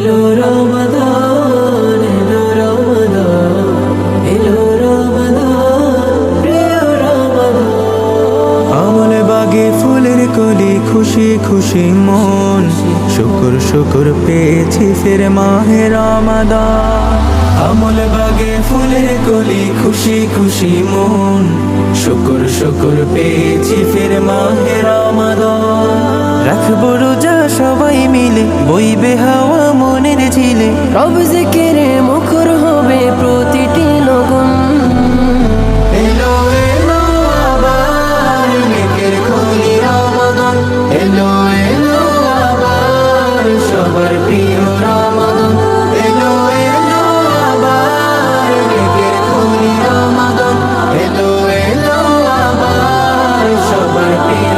এলো রমাদান, এলো রমাদান, এলো রমাদান, প্রিয় রমাদান। আমল বাগে ফুলের কলি, খুশি খুশি মন, শুকুর শুকুর পেয়েছি ফির মাহে রমাদান। আমল বাগে ফুলের কলি, খুশি খুশি মন, শুকুর শুকুর পেয়েছি ফির মাহে রমাদান। রাখবো রোজা সবাই মিলে, বইবে হাওয়া মনের ঝিলে, রব জিকিরে মুখর হবে প্রতিটি লগন। এলো এলো আবার নেকের খনি রমাদান, এলো এলো আবার সবার প্রিয় রমাদান, এলো এলো আবার নেকের খনি রমাদান, এলো এলো আবার সবার প্রিয়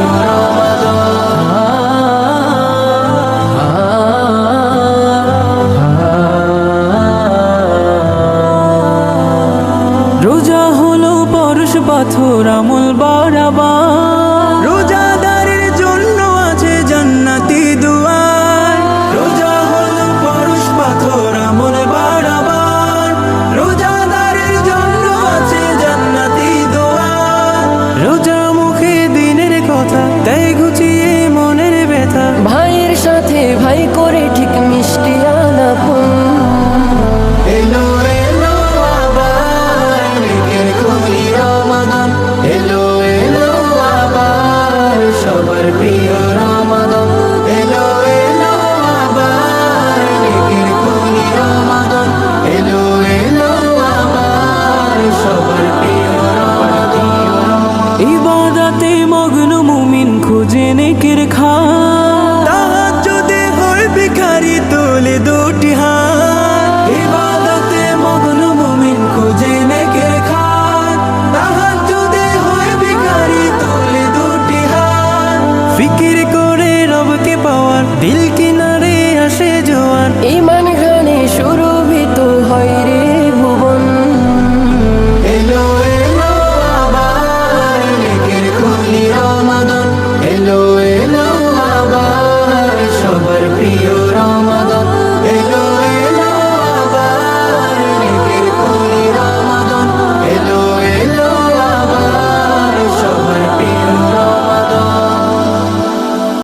রোজা হলো পরশ পাথর আমল বাড়াবার, রোজাদারের জন্য আছে জান্নাতি দুয়ার। রোজা হলো পরশ পাথর আমল বাড়াবার, রোজাদারের জন্য আছে জান্নাতি দুয়ার। রোজা মুখে দিনের কথা দেয় ঘুচিয়ে মনের ব্যথা, ভাইয়ের সাথে ভাই করে ঠিক মিষ্টি আলাপন। এলো এলো আবার নেকের খনি রমাদান, এলো এলো আবার সবার প্রিয় রমাদান, এলো এলো আবার নেকের খনি রমাদান, এলো এলো আবার সবার প্রিয় রমাদান। ইবাদতে মগ্ন মুমিন খুঁজে নেকের খান, তাহাজ্জুদে হয় ভিখারি তোলে দুটি হাত। ইবাদতে মগ্ন মুমিন খুঁজে নেকের খান, তাহাজ্জুদে হয় ভিখারি তোলে দুটি হাত। ফিকির করে রবকে পাওয়ার দিল কিনারে আসে জোয়ার, ইমান